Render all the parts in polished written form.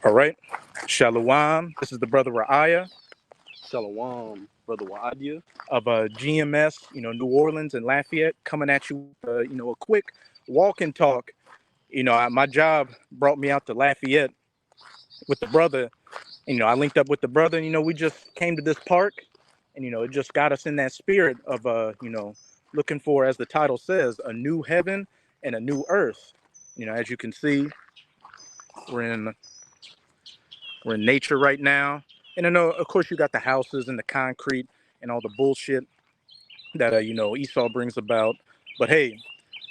All right. Shalom. This is the brother Ra'aya Shalom, Brother Wadia. of GMS, New Orleans and Lafayette, coming at you with, a quick walk and talk. My job brought me out to Lafayette with the brother. I linked up with the brother, and, we just came to this park, and, it just got us in that spirit of, looking for, as the title says, a new heaven and a new earth. As you can see, we're in nature right now. And I know, of course, you got the houses and the concrete and all the bullshit that, Esau brings about. But hey,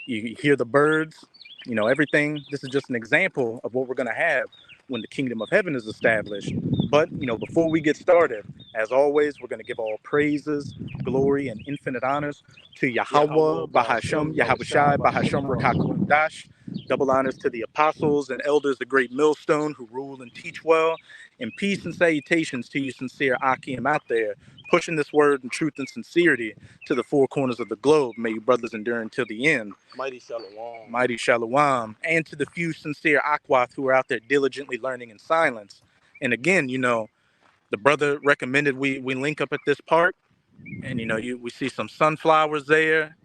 you hear the birds, everything. This is just an example of what we're going to have when the kingdom of heaven is established. But, before we get started, as always, we're going to give all praises, glory, and infinite honors to Yahweh, Bahashem, Yahushai, Bahashem, Rakakum Dash. Double honors to the apostles and elders, the great millstone who rule and teach well. And peace and salutations to you sincere Akim out there, pushing this word in truth and sincerity to the four corners of the globe. May you brothers endure until the end. Mighty Shalom. Mighty Shalom. And to the few sincere Akwath who are out there diligently learning in silence. And again, the brother recommended we link up at this park. And, we see some sunflowers there.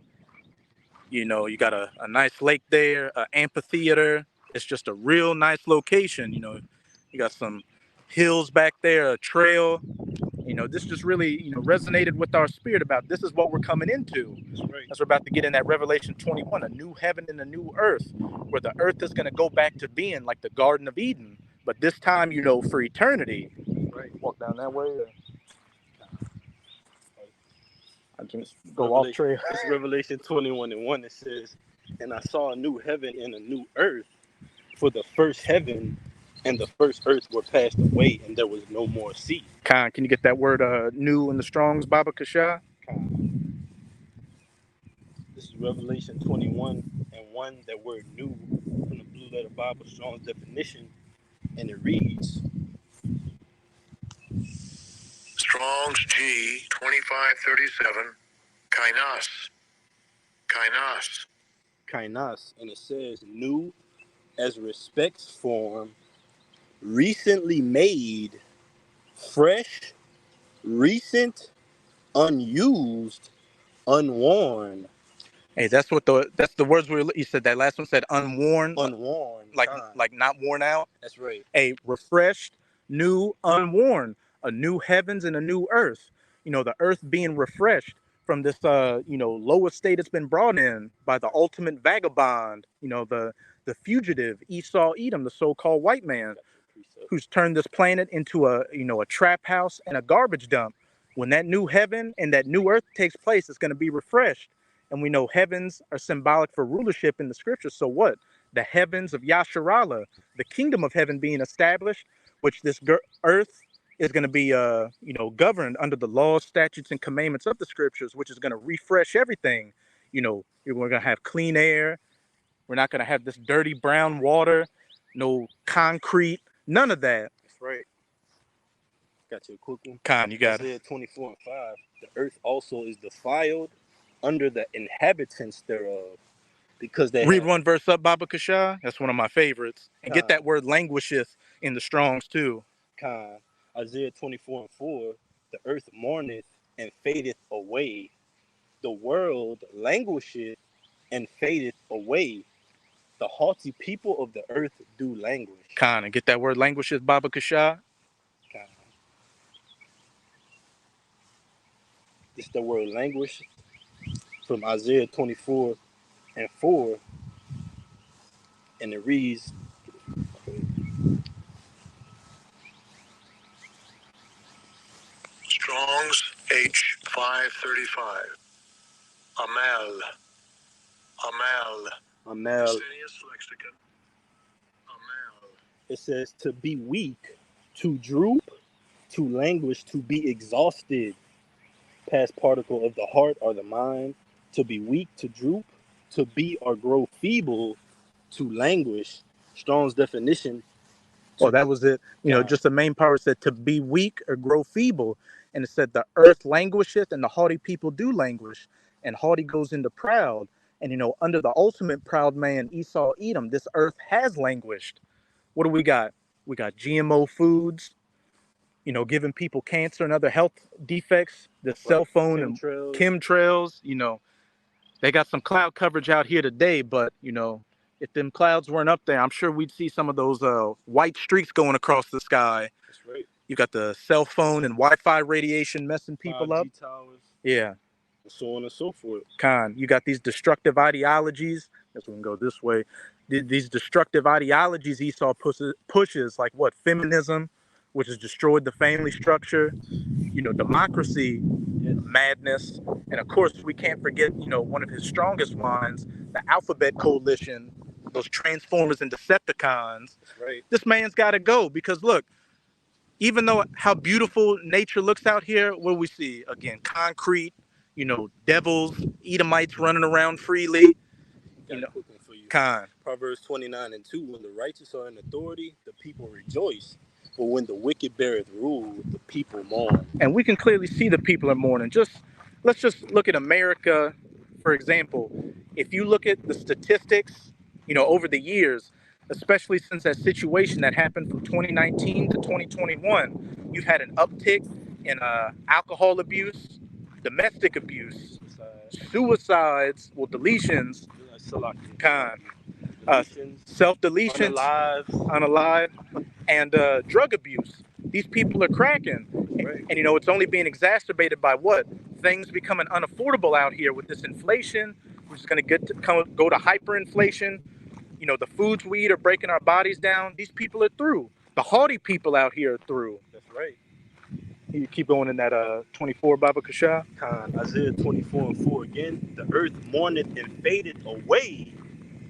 You got a nice lake there, an amphitheater. It's just a real nice location. You got some hills back there, a trail. This just really, resonated with our spirit about this is what we're coming into. Right. As we're about to get in that Revelation 21, a new heaven and a new earth, where the earth is going to go back to being like the Garden of Eden, but this time, for eternity. Right. Walk down that way. I just go off trail. It's Revelation 21:1. It says, "And I saw a new heaven and a new earth, for the first heaven and the first earth were passed away, and there was no more sea." Khan, can you get that word new in the Strong's, Baba Kasha? This is Revelation 21:1. That word new from the Blue Letter Bible Strong's definition, and it reads, Strong's G 2537, kainos. Kainos. kainos, and it says new as respects form, recently made, fresh, recent, unused, unworn. Hey, that's the words you said. That last one said unworn, like not worn out. That's right. A refreshed, new, unworn, a new heavens and a new earth. The earth being refreshed from this, lowest state it's been brought in by the ultimate vagabond. The fugitive Esau Edom, the so-called white man, who's turned this planet into a trap house and a garbage dump. When that new heaven and that new earth takes place, it's going to be refreshed. And we know heavens are symbolic for rulership in the scriptures. So what? The heavens of Yasharallah, the kingdom of heaven being established, which this earth is going to be, governed under the laws, statutes, and commandments of the scriptures, which is going to refresh everything. We're going to have clean air. We're not going to have this dirty brown water, no concrete, none of that. That's right. Got you a quick one. Khan, you got Isaiah 24:5. The earth also is defiled under the inhabitants thereof, because they read one verse up, Baba Kasha. That's one of my favorites. And get Khan. that word languisheth in the Strongs too. Khan. Isaiah 24:4. The earth mourneth and fadeth away. The world languisheth and fadeth away. The haughty people of the earth do languish. Khan, and get that word languisheth, Baba Kasha. Khan. It's the word languish from Isaiah 24:4, and it reads, Strong's H 535, Amal. Serious lexicon. Amal. It says to be weak, to droop, to languish, to be exhausted. Past particle of the heart or the mind. To be weak, to droop, to be or grow feeble, to languish. Strong's definition. Oh, that was it. Just the main part said to be weak or grow feeble. And it said the earth languisheth and the haughty people do languish. And haughty goes into proud. And, under the ultimate proud man, Esau Edom, this earth has languished. What do we got? We got GMO foods, giving people cancer and other health defects. The cell Right. phone and Chemtrails. chemtrails, they got some cloud coverage out here today, but if them clouds weren't up there, I'm sure we'd see some of those white streaks going across the sky. That's right. You got the cell phone and Wi-Fi radiation messing people up. 5G towers, Yeah, and so on and so forth. you got these destructive ideologies. Guess we can go this way. These destructive ideologies Esau pushes, like what? Feminism, which has destroyed the family structure. Democracy, madness, and of course we can't forget one of his strongest lines, the Alphabet Coalition, those Transformers and Decepticons. That's right. This man's got to go, because look, even though how beautiful nature looks out here, what we see again, concrete, devils, Edomites running around freely. Got a quick one for you. Con. Proverbs 29:2. When the righteous are in authority, the people rejoice. But when the wicked beareth rule, the people mourn. And we can clearly see the people are mourning. Let's just look at America, for example. If you look at the statistics, over the years, especially since that situation that happened from 2019 to 2021, you've had an uptick in alcohol abuse, domestic abuse, suicides, deletions, self-deletions, unalive, and drug abuse. These people are cracking. Right. And it's only being exacerbated by what? Things becoming unaffordable out here with this inflation, which is going to go to hyperinflation. The foods we eat are breaking our bodies down. These people are through. The haughty people out here are through. That's right. You keep going in that 24, Baba Kasha. Isaiah 24:4 again. The earth mourneth and fadeth away.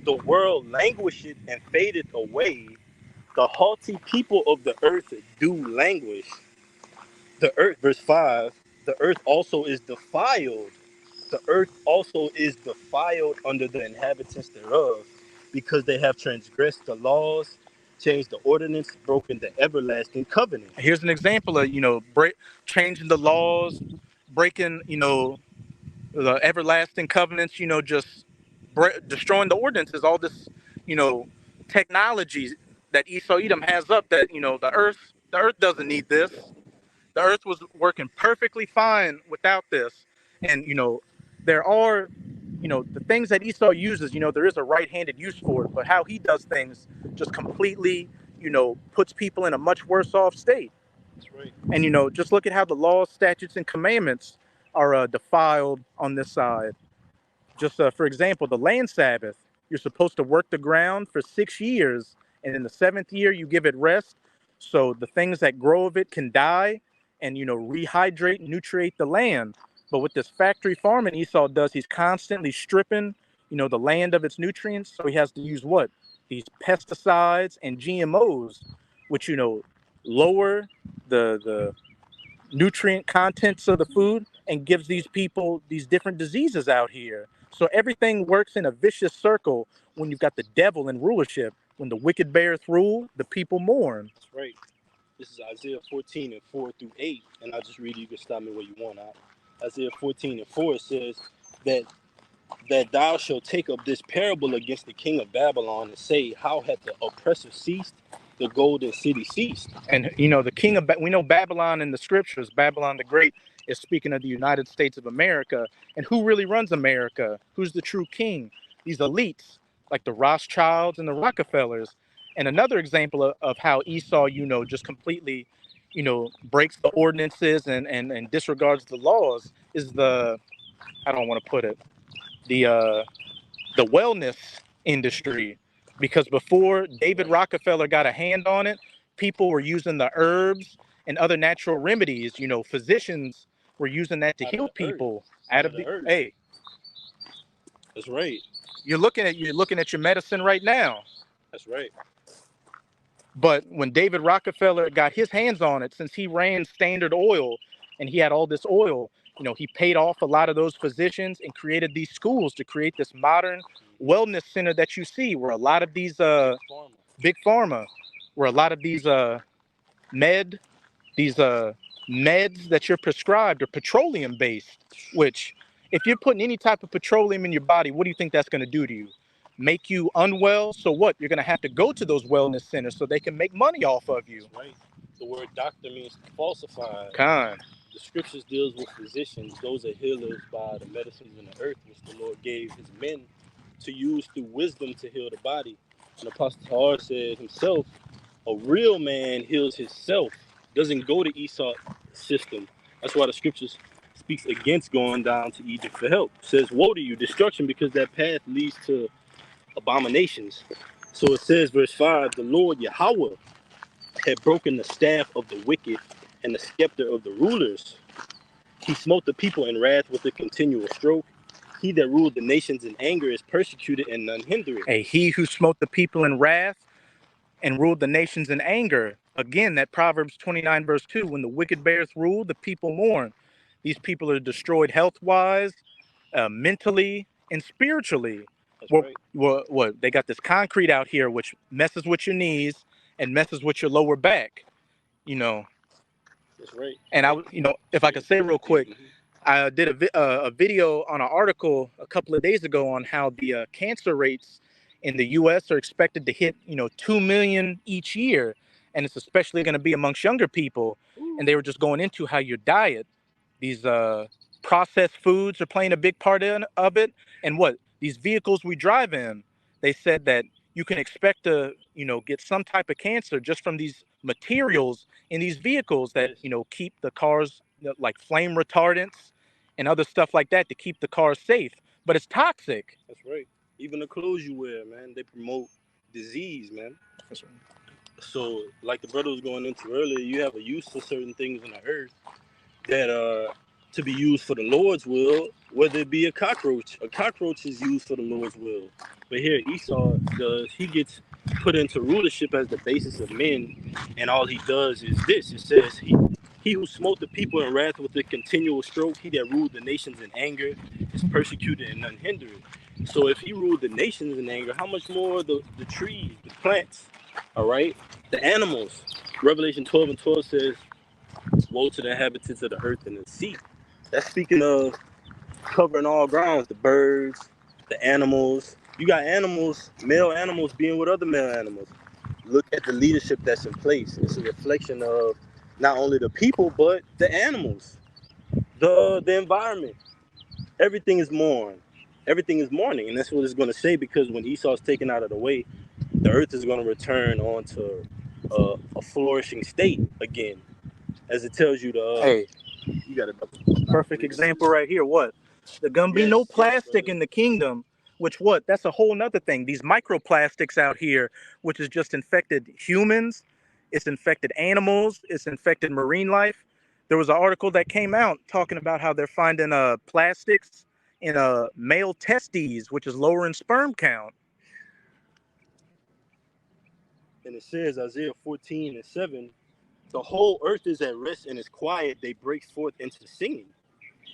The world languisheth and fadeth away. The haughty people of the earth do languish. The earth, verse 5, the earth also is defiled. The earth also is defiled under the inhabitants thereof, because they have transgressed the laws, changed the ordinance, broken the everlasting covenant. Here's an example of, changing the laws, breaking, the everlasting covenants, just destroying the ordinances, all this, technology that Esau Edom has up that, the earth doesn't need this. The earth was working perfectly fine without this. And, there are, the things that Esau uses, there is a right-handed use for it, but how he does things just completely, puts people in a much worse off state. That's right. And, just look at how the laws, statutes, and commandments are defiled on this side. Just for example, the land Sabbath, you're supposed to work the ground for 6 years, and in the 7th year, you give it rest. So the things that grow of it can die and, rehydrate, nutriate the land. But with this factory farming Esau does, he's constantly stripping, the land of its nutrients. So he has to use what? These pesticides and GMOs, which, lower the nutrient contents of the food and gives these people these different diseases out here. So everything works in a vicious circle when you've got the devil in rulership. When the wicked beareth rule, the people mourn. That's right. This is Isaiah 14:4-8, and I'll just read it. You can stop me where you want. Isaiah 14:4, it says that thou shalt take up this parable against the king of Babylon and say, how hath the oppressor ceased? The golden city ceased. And the king of we know Babylon in the scriptures, Babylon the Great, is speaking of the United States of America. And who really runs America? Who's the true king? These elites, like the Rothschilds and the Rockefellers. And another example of how Esau, just completely, breaks the ordinances and disregards the laws is I don't want to put it, the wellness industry. Because before David Rockefeller got a hand on it, people were using the herbs and other natural remedies. Physicians were using that to heal people out of the earth. Hey, that's right. You're looking at your medicine right now. That's right. But when David Rockefeller got his hands on it, since he ran Standard Oil and he had all this oil, he paid off a lot of those physicians and created these schools to create this modern wellness center that you see, where a lot of these big pharma, where a lot of these meds that you're prescribed are petroleum based, which if you're putting any type of petroleum in your body, what do you think that's going to do to you? make you unwell. So what? You're gonna have to go to those wellness centers so they can make money off of you. That's right. The word doctor means falsified. Kind. The scriptures deals with physicians. Those are healers by the medicines in the earth, which the Lord gave his men to use through wisdom to heal the body. And Apostle Tahar said himself, a real man heals himself, doesn't go to Esau's system. That's why the scriptures speaks against going down to Egypt for help. It says, woe to you, destruction, because that path leads to abominations. So it says, verse 5, the Lord Yahweh had broken the staff of the wicked and the scepter of the rulers. He smote the people in wrath with a continual stroke. He that ruled the nations in anger is persecuted and none hinder it. Hey, he who smote the people in wrath and ruled the nations in anger. Again, that Proverbs 29 verse 2, when the wicked bears rule, the people mourn. These people are destroyed health-wise, mentally, and spiritually. That's What, right. what? They got this concrete out here which messes with your knees and messes with your lower back, you know. That's right. And if I could say real quick, I did a video on an article a couple of days ago on how the cancer rates in the U.S. are expected to hit 2 million each year, and it's especially going to be amongst younger people. And they were just going into how your diet, these processed foods are playing a big part of it, and what these vehicles we drive in. They said that you can expect to get some type of cancer just from these materials in these vehicles that keep the cars like flame retardants and other stuff like that to keep the cars safe, but it's toxic. That's right. Even the clothes you wear, man, they promote disease, man. That's right. So, like the brother was going into earlier, you have a use for certain things on the earth that are to be used for the Lord's will, whether it be a cockroach. A cockroach is used for the Lord's will. But here Esau does, he gets put into rulership as the basis of men, and all he does is this. It says, he who smote the people in wrath with a continual stroke, he that ruled the nations in anger is persecuted and none hindered. So if he ruled the nations in anger, how much more the trees, the plants, all right, the animals. Revelation 12 and 12 says, woe to the inhabitants of the earth and the sea. That's speaking of covering all grounds, the birds, the animals. You got animals, male animals being with other male animals. Look at the leadership that's in place. It's a reflection of not only the people, but the animals, the environment. Everything is mourned. Everything is mourning, and that's what it's going to say, because when Esau's taken out of the way, the earth is going to return onto a flourishing state again, as it tells you to. Hey, you got a perfect example right here. What? There's gonna be no plastic in the kingdom. Which what? That's a whole nother thing. These microplastics out here, which has just infected humans, it's infected animals, it's infected marine life. There was an article that came out talking about how they're finding plastics in male testes, which is lowering sperm count. And it says, Isaiah 14 and 7, the whole earth is at rest and is quiet. They break forth into singing.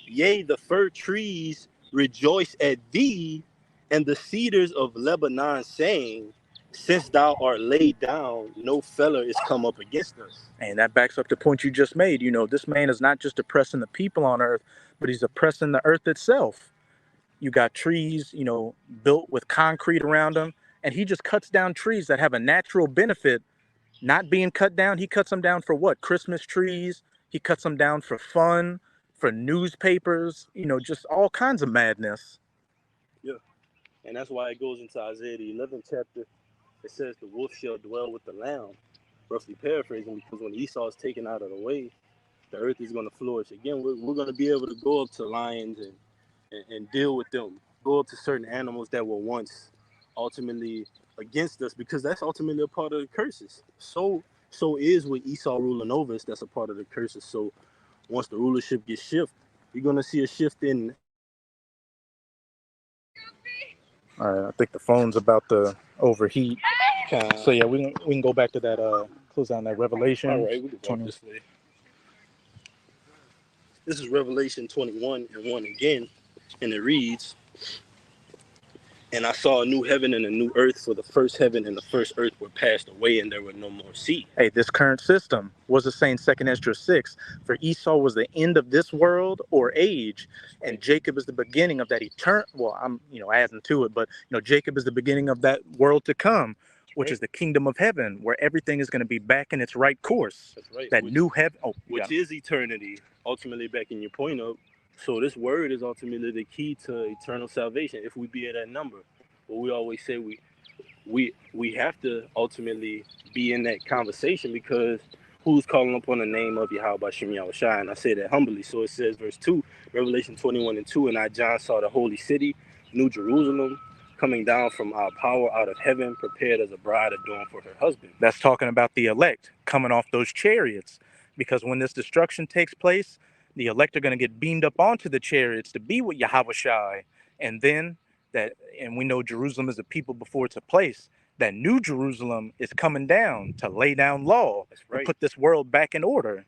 Yea, the fir trees rejoice at thee, and the cedars of Lebanon saying, since thou art laid down, no feller is come up against us. And that backs up the point you just made. This man is not just oppressing the people on earth, but he's oppressing the earth itself. You got trees, built with concrete around them, and he just cuts down trees that have a natural benefit not being cut down. He cuts them down for what? Christmas trees. He cuts them down for fun, for newspapers, just all kinds of madness. Yeah. And that's why it goes into Isaiah the 11th chapter. It says the wolf shall dwell with the lamb, roughly paraphrasing, because when Esau is taken out of the way, the earth is going to flourish again. We're going to be able to go up to lions and deal with them, go up to certain animals that were once ultimately against us, because that's ultimately a part of the curses. So is with Esau ruling over us, that's a part of the curses. So once the rulership gets shifted, you're going to see a shift in. All right, I think the phone's about to overheat. So yeah, we can go back to that, close down that Revelation. All right, we can walk this way. This is Revelation 21 and 1 again, and it reads, And I saw a new heaven and a new earth, for the first heaven and the first earth were passed away, and there were no more sea. Hey, this current system was the same second Ezra 6. For Esau was the end of this world or age, and Jacob is the beginning of that eternal. Well, I'm adding to it, but Jacob is the beginning of that world to come, which is the kingdom of heaven, where everything is going to be back in its right course. That's right. That new heaven, which is eternity. Ultimately, backing your point up. So this word is ultimately the key to eternal salvation. If we be at that number, but we always say we have to ultimately be in that conversation, because who's calling upon the name of Yahweh Bashim Yahushua? And I say that humbly. So it says, verse 2, Revelation 21:2, and I, John, saw the holy city, New Jerusalem, coming down from our power out of heaven, prepared as a bride adorned for her husband. That's talking about the elect coming off those chariots, because when this destruction takes place, the elect are going to get beamed up onto the chariots to be with Yahweh Shai, and then and we know Jerusalem is a people before it's a place. That new Jerusalem is coming down to lay down law. That's right. And put this world back in order.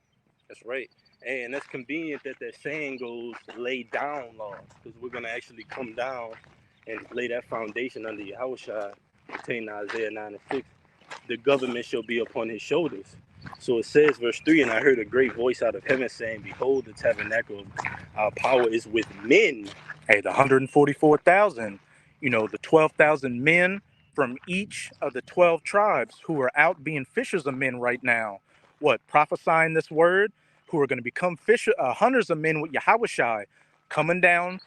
That's right. And that's convenient that saying goes, lay down law, because we're going to actually come down and lay that foundation under Yahushua, contained in Isaiah 9:6. The government shall be upon his shoulders. So it says, verse 3, and I heard a great voice out of heaven saying, behold, the tabernacle of our power is with men. Hey, the 144,000, the 12,000 men from each of the 12 tribes who are out being fishers of men right now. What, prophesying this word, who are going to become hunters of men with Yahushua, coming down,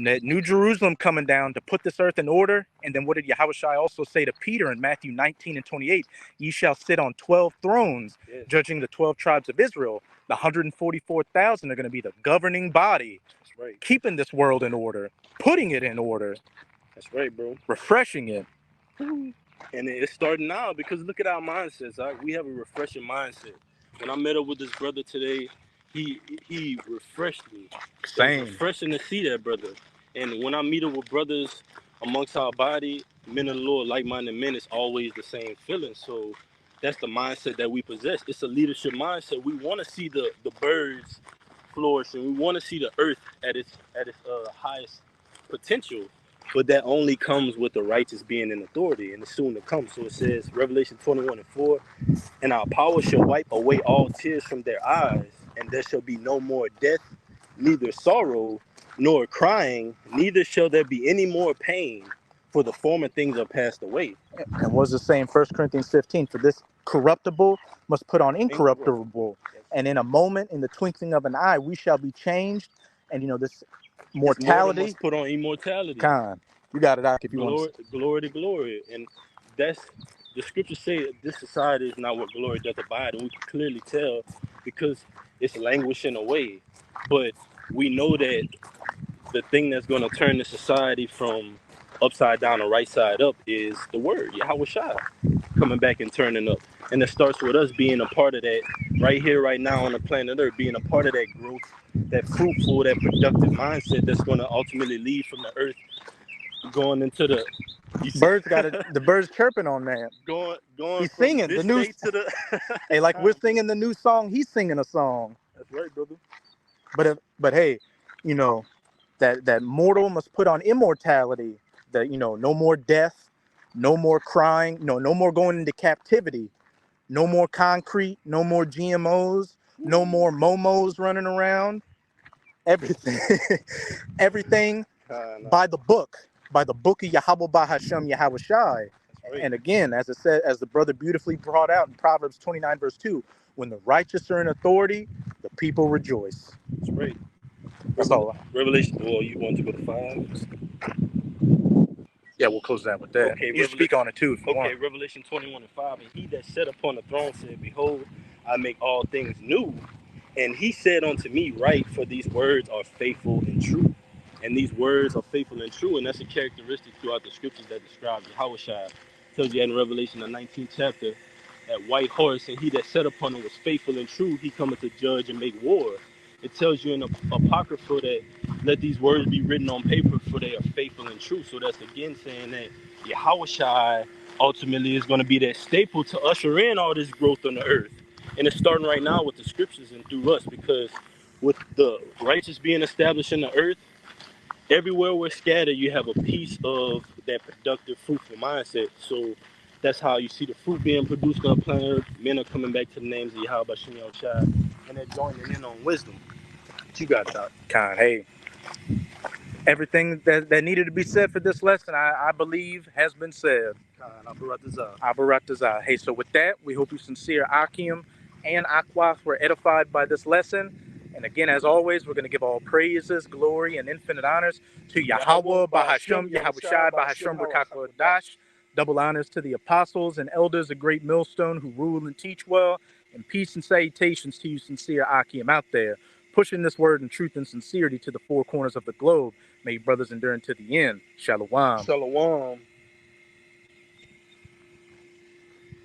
that New Jerusalem coming down to put this earth in order. And then what did Yahushua also say to Peter in Matthew 19:28? Ye shall sit on 12 thrones, Yes. judging the 12 tribes of Israel. The 144,000 are going to be the governing body. That's right. Keeping this world in order, putting it in order. That's right, bro. Refreshing it. And it's starting now, because look at our mindsets. We have a refreshing mindset. When I met up with this brother today, he refreshed me. Same. It's refreshing to see that, brother. And when I meet up with brothers amongst our body, men of the Lord, like-minded men, it's always the same feeling. So that's the mindset that we possess. It's a leadership mindset. We want to see the birds flourish, and we want to see the earth at its highest potential. But that only comes with the righteous being in authority, and it's soon to come. So it says, Revelation 21:4, and our power shall wipe away all tears from their eyes, and there shall be no more death, neither sorrow, nor crying, neither shall there be any more pain, for the former things are passed away. And what's the same? 1 Corinthians 15, for this corruptible must put on incorruptible. Yes. And in a moment, in the twinkling of an eye, we shall be changed. And this mortality must put on immortality. Khan, you got it, Ak, if you want to. Glory to glory. And that's, the scriptures say that this society is not what glory doth abide, and we can clearly tell because it's languishing away. But we know that the thing that's going to turn the society from upside down to right side up is the word, Yahushua, coming back and turning up. And it starts with us being a part of that right here, right now on the planet Earth, being a part of that growth, that fruitful, that productive mindset that's going to ultimately lead from the earth going into the birds. Got it. The birds chirping on that. Going. He's singing the new. To the hey, like we're singing the new song. He's singing a song. That's right, brother. But hey, that mortal must put on immortality. That no more death, no more crying, no more going into captivity, no more concrete, no more GMOs, no more momos running around. Everything, everything by the book of Yahweh Bahashem Yahushai. Right. And again, as it said, as the brother beautifully brought out in Proverbs 29:2, when the righteous are in authority, the people rejoice. That's right. That's all. Revelation. Well, you want to go to 5? Yeah, we'll close that with that. Okay, you speak on it too. If you want. Revelation 21:5. And he that sat upon the throne said, behold, I make all things new. And he said unto me, write, for these words are faithful and true. And these words are faithful and true. And that's a characteristic throughout the scriptures that describes Yahushua. Tells you in Revelation, the 19th chapter, that white horse, and he that sat upon it was faithful and true. He cometh to judge and make war. It tells you in the Apocrypha that let these words be written on paper, for they are faithful and true. So that's again saying that Yahushua ultimately is going to be that staple to usher in all this growth on the earth. And it's starting right now with the scriptures and through us, because with the righteous being established in the earth, everywhere we're scattered, you have a piece of that productive, fruitful mindset. So that's how you see the fruit being produced on planet Earth. Men are coming back to the names of Yahweh Shem Shai, and they're joining in on wisdom. What you got, Doc? Con, hey, everything that needed to be said for this lesson, I believe, has been said. Abaratazah. Hey, so with that, we hope you sincere Akim and Akwaf were edified by this lesson. And again, as always, we're going to give all praises, glory, and infinite honors to Yahweh, Bahasham, Yahushai, Bahasham, Rakakwa Dash. Double honors to the apostles and elders of Great Millstone who rule and teach well. And peace and salutations to you, sincere Akim out there, pushing this word in truth and sincerity to the four corners of the globe. May brothers endure unto the end. Shalom. Shalom.